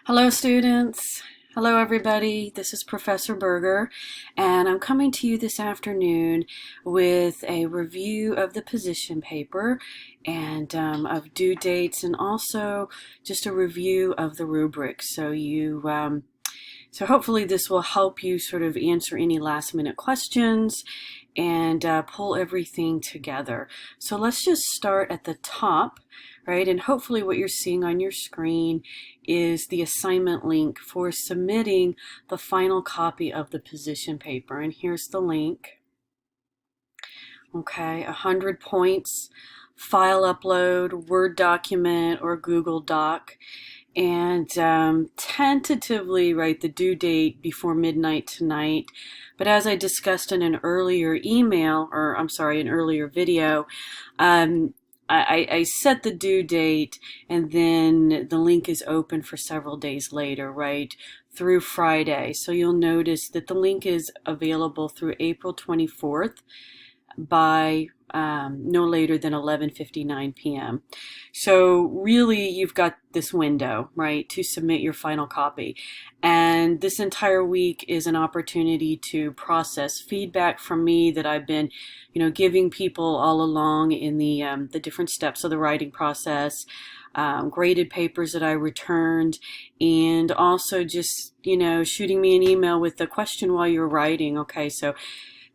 Hello students, hello everybody, this is Professor Berger and I'm coming to you this afternoon with a review of the position paper and of due dates and also just a review of the rubrics. So hopefully this will help you sort of answer any last minute questions and pull everything together. So let's just start at the top, right? And hopefully what you're seeing on your screen is the assignment link for submitting the final copy of the position paper. And here's the link. Okay, 100 points, file upload, Word document, or Google Doc. And tentatively write the due date before midnight tonight. But as I discussed in an earlier an earlier video, I set the due date and then the link is open for several days later, right, through Friday. So you'll notice that the link is available through April 24th by no later than 11:59 p.m. So really you've got this window, right, to submit your final copy. And this entire week is an opportunity to process feedback from me that I've been, giving people all along in the different steps of the writing process, graded papers that I returned, and also just, shooting me an email with the question while you're writing. Okay, so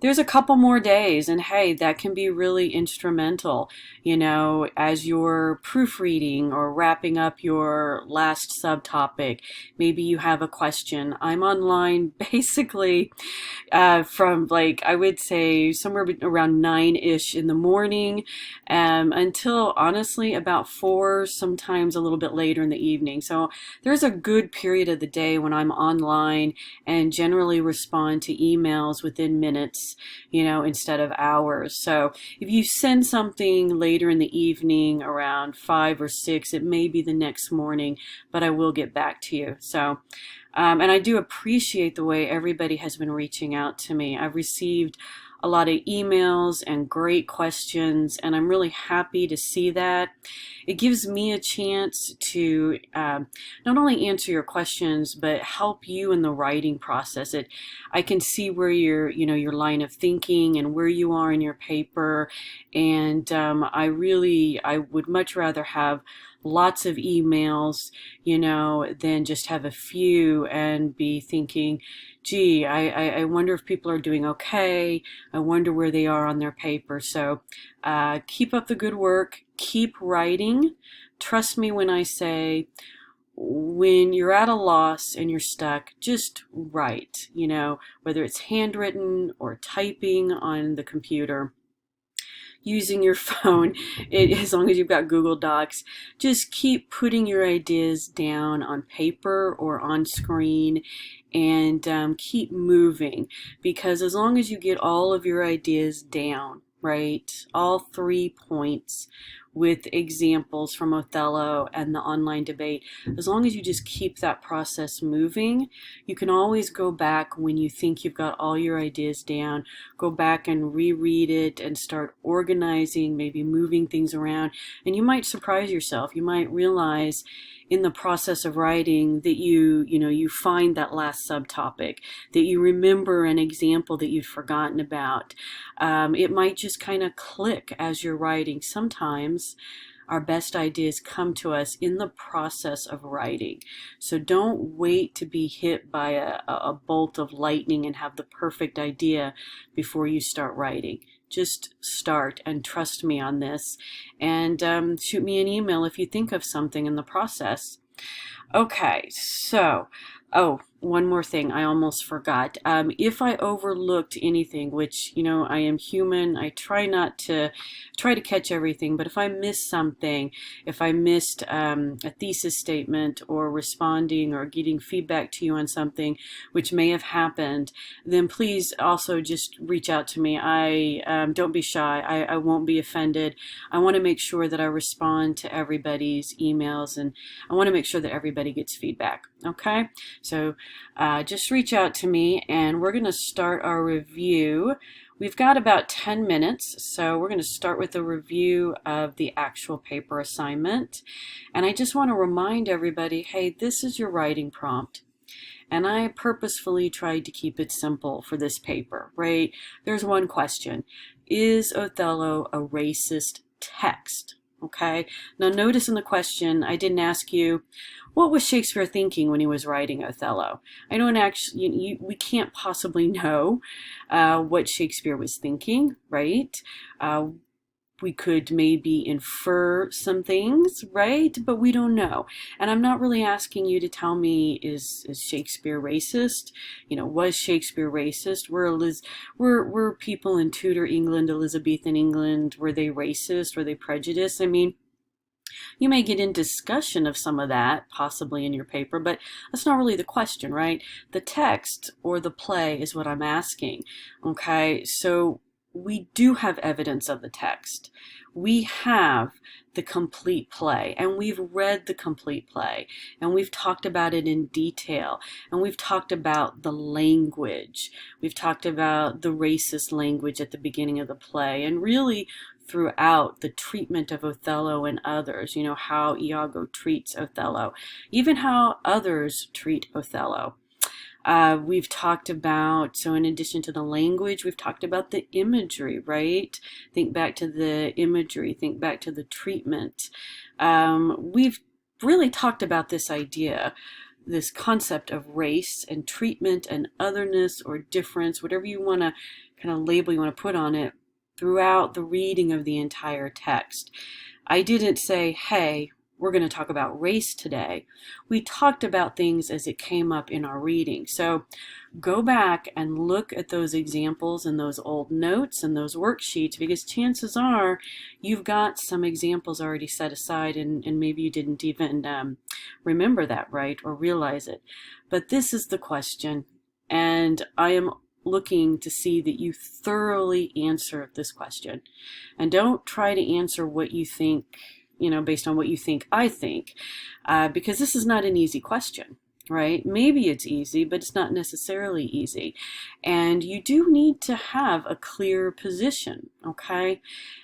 there's a couple more days, and hey, that can be really instrumental, as you're proofreading or wrapping up your last subtopic. Maybe you have a question. I'm online basically from I would say somewhere around 9-ish in the morning until honestly about 4, sometimes a little bit later in the evening. So there's a good period of the day when I'm online and generally respond to emails within minutes, instead of hours. So if you send something later in the evening around 5 or 6, it may be the next morning, but I will get back to you. So, and I do appreciate the way everybody has been reaching out to me. I've received a lot of emails and great questions, and I'm really happy to see that. It gives me a chance to not only answer your questions, but help you in the writing process. I can see where your line of thinking and where you are in your paper, and I would much rather have lots of emails, than just have a few and be thinking, gee, I wonder if people are doing okay. I wonder where they are on their paper. So keep up the good work. Keep writing. Trust me when I say, when you're at a loss and you're stuck, just write, whether it's handwritten or typing on the computer, using your phone, as long as you've got Google Docs. Just keep putting your ideas down on paper or on screen and keep moving, because as long as you get all of your ideas down, right, all 3 points with examples from Othello and the online debate, as long as you just keep that process moving, you can always go back when you think you've got all your ideas down, go back and reread it and start organizing, maybe moving things around, and you might surprise yourself. You might realize in the process of writing that you find that last subtopic, that you remember an example that you'd forgotten about. It might just kind of click as you're writing. Sometimes our best ideas come to us in the process of writing. So don't wait to be hit by a bolt of lightning and have the perfect idea before you start writing. Just start and trust me on this, and shoot me an email if you think of something in the process. Okay, so, one more thing I almost forgot. If I overlooked anything, which, I am human, I try to catch everything, but if I missed something, if I missed a thesis statement or responding or getting feedback to you on something which may have happened, then please also just reach out to me. Don't be shy. I won't be offended. I want to make sure that I respond to everybody's emails, and I want to make sure that everybody gets feedback. Okay, so just reach out to me, and we're going to start our review. We've got about 10 minutes, so we're going to start with a review of the actual paper assignment. And I just want to remind everybody, hey, this is your writing prompt. And I purposefully tried to keep it simple for this paper, right? There's one question. Is Othello a racist text? Okay. Now notice in the question, I didn't ask you, what was Shakespeare thinking when he was writing Othello? I don't actually, we can't possibly know what Shakespeare was thinking, right? We could maybe infer some things, right? But we don't know. And I'm not really asking you to tell me, is Shakespeare racist? You know, was Shakespeare racist? Were people in Tudor England, Elizabethan England, were they racist? Were they prejudiced? I mean, you may get in discussion of some of that, possibly in your paper, but that's not really the question, right? The text or the play is what I'm asking, okay? So we do have evidence of the text. We have the complete play, and we've read the complete play, and we've talked about it in detail, and we've talked about the language. We've talked about the racist language at the beginning of the play, and really throughout the treatment of Othello and others, you know, how Iago treats Othello, even how others treat Othello. We've talked about, so in addition to the language, we've talked about the imagery, right? Think back to the imagery, think back to the treatment. We've really talked about this idea, this concept of race and treatment and otherness or difference, whatever you want to kind of label you want to put on it, throughout the reading of the entire text. I didn't say, hey, we're going to talk about race today. We talked about things as it came up in our reading. So go back and look at those examples and those old notes and those worksheets, because chances are you've got some examples already set aside, and maybe you didn't even remember that, right, or realize it. But this is the question, and I am looking to see that you thoroughly answer this question. And don't try to answer what you think, you know, based on what you think I think, because this is not an easy question, right? Maybe it's easy, but it's not necessarily easy. And you do need to have a clear position, okay?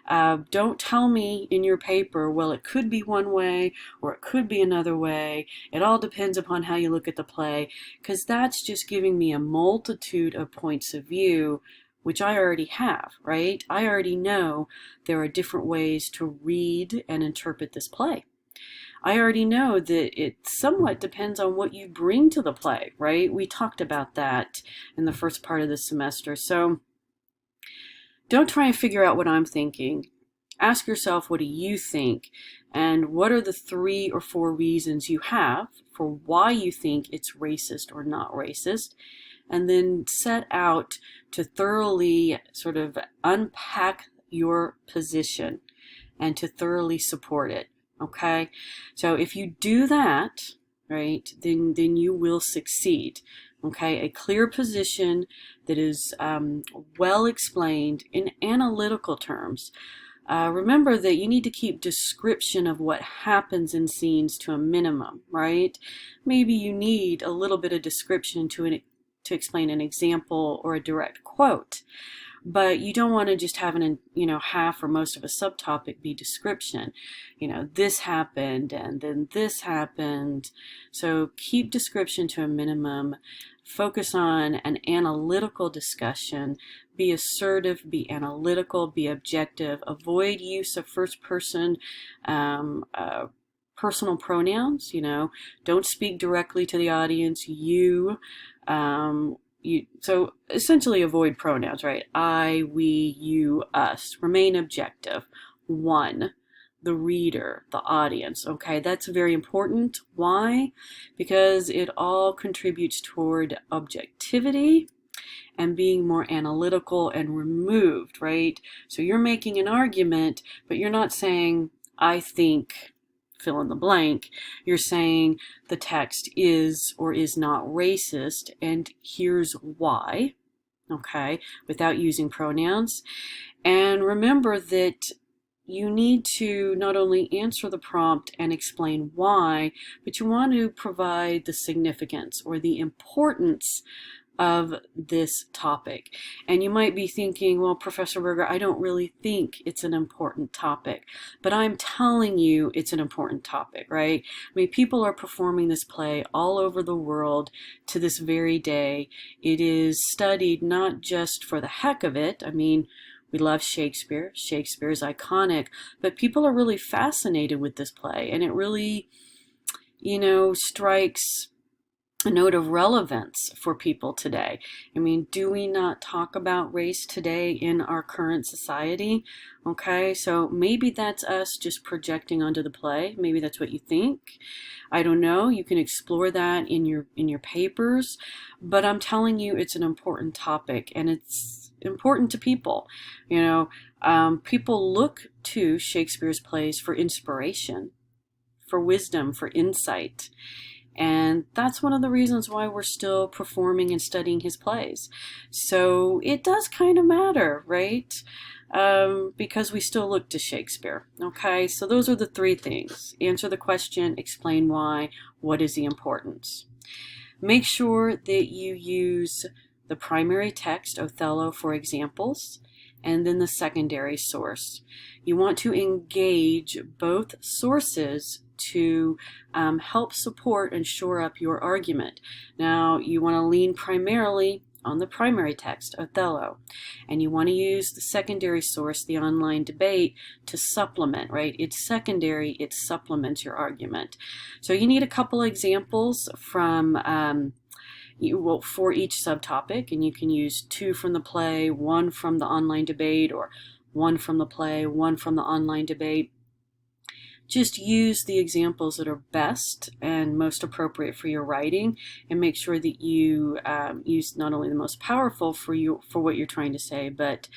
Don't tell me in your paper, well, it could be one way or it could be another way. It all depends upon how you look at the play, because that's just giving me a multitude of points of view, which I already have, right? I already know there are different ways to read and interpret this play. I already know that it somewhat depends on what you bring to the play, right? We talked about that in the first part of the semester. So don't try and figure out what I'm thinking. Ask yourself, what do you think? And what are the 3 or 4 reasons you have for why you think it's racist or not racist? And then set out to thoroughly sort of unpack your position and to thoroughly support it. Okay, so if you do that, right, then you will succeed. Okay, a clear position that is well explained in analytical terms. Remember that you need to keep description of what happens in scenes to a minimum, right? Maybe you need a little bit of description to explain an example or a direct quote. But you don't want to just have half or most of a subtopic be description. You know, this happened and then this happened. So keep description to a minimum. Focus on an analytical discussion. Be assertive, be analytical, be objective. Avoid use of first person personal pronouns. You know, don't speak directly to the audience. So essentially avoid pronouns, right? I, we, you, us. Remain objective. One, the reader, the audience. Okay, that's very important. Why? Because it all contributes toward objectivity and being more analytical and removed, right? So you're making an argument, but you're not saying, I think, fill in the blank. You're saying the text is or is not racist, and here's why, okay, without using pronouns. And remember that you need to not only answer the prompt and explain why, but you want to provide the significance or the importance of this topic. And you might be thinking, well, Professor Berger, I don't really think it's an important topic, but I'm telling you it's an important topic, right? I mean, people are performing this play all over the world to this very day. It is studied not just for the heck of it. I mean, we love Shakespeare. Shakespeare is iconic, but people are really fascinated with this play, and it really, strikes a note of relevance for people today. I mean, do we not talk about race today in our current society? Okay, so maybe that's us just projecting onto the play. Maybe that's what you think. I don't know. You can explore that in your papers, but I'm telling you it's an important topic, and it's important to people. People look to Shakespeare's plays for inspiration, for wisdom, for insight. And that's one of the reasons why we're still performing and studying his plays. So it does kind of matter, right? Because we still look to Shakespeare. Okay, so those are the three things. Answer the question, explain why, what is the importance. Make sure that you use the primary text, Othello, for examples, and then the secondary source. You want to engage both sources to help support and shore up your argument. Now, you want to lean primarily on the primary text, Othello, and you want to use the secondary source, the online debate, to supplement, right? It's secondary, it supplements your argument. So you need a couple examples from for each subtopic, and you can use 2 from the play, 1 from the online debate, or 1 from the play, 1 from the online debate. Just use the examples that are best and most appropriate for your writing, and make sure that you use not only the most powerful for what you're trying to say, but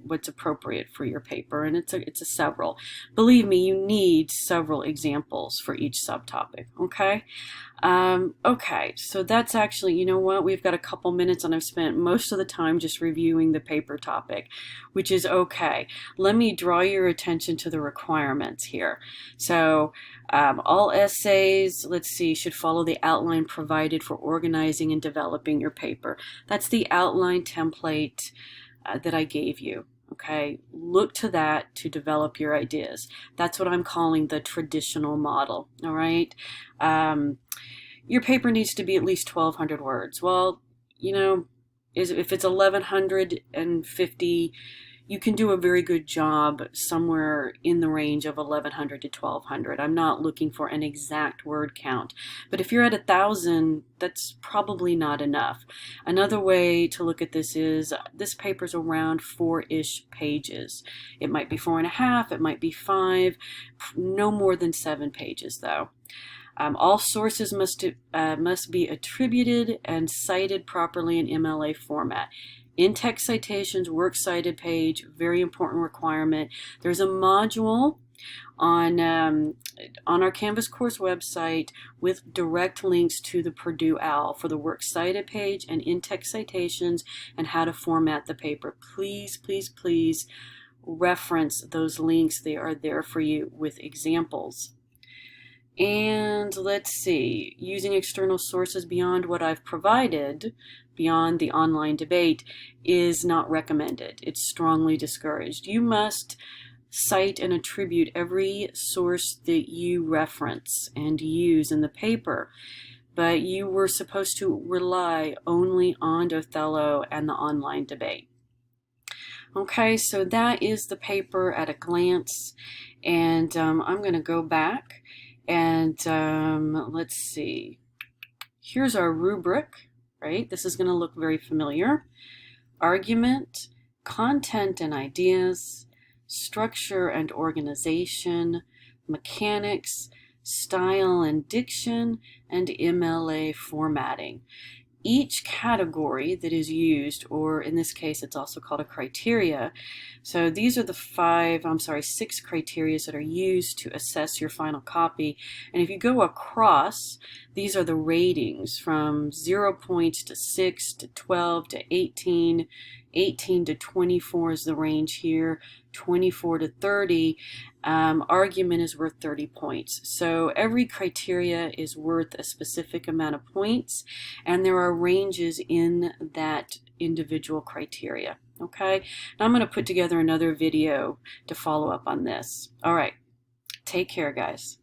what's appropriate for your paper. And it's a several. Believe me, you need several examples for each subtopic. Okay. Okay, so that's actually, you know what, we've got a couple minutes and I've spent most of the time just reviewing the paper topic, which is okay. Let me draw your attention to the requirements here. So all essays, let's see, should follow the outline provided for organizing and developing your paper. That's the outline template that I gave you. Okay, look to that to develop your ideas. That's what I'm calling the traditional model. All right. Your paper needs to be at least 1,200 words. Well, if it's 1,150, you can do a very good job somewhere in the range of 1,100 to 1,200. I'm not looking for an exact word count, but if you're at 1,000, that's probably not enough. Another way to look at this is this paper's around 4-ish pages. It might be 4.5, it might be 5, no more than 7 pages though. All sources must be attributed and cited properly in MLA format. In-text citations, works cited page, very important requirement. There's a module on our Canvas course website with direct links to the Purdue OWL for the works cited page and in-text citations and how to format the paper. Please, please, please reference those links. They are there for you with examples. And let's see, using external sources beyond what I've provided, beyond the online debate, is not recommended. It's strongly discouraged. You must cite and attribute every source that you reference and use in the paper, but you were supposed to rely only on Othello and the online debate. Okay, so that is the paper at a glance, and I'm going to go back and let's see. Here's our rubric, right? This is going to look very familiar. Argument, content and ideas, structure and organization, mechanics, style and diction, and MLA formatting. Each category that is used, or in this case it's also called a criteria, so these are the 6 criteria that are used to assess your final copy. And if you go across, these are the ratings from 0 points to 6 to 12 to 18, 18 to 24 is the range here. 24 to 30, argument is worth 30 points. So every criteria is worth a specific amount of points, and there are ranges in that individual criteria. Okay, now I'm going to put together another video to follow up on this. All right, take care, guys.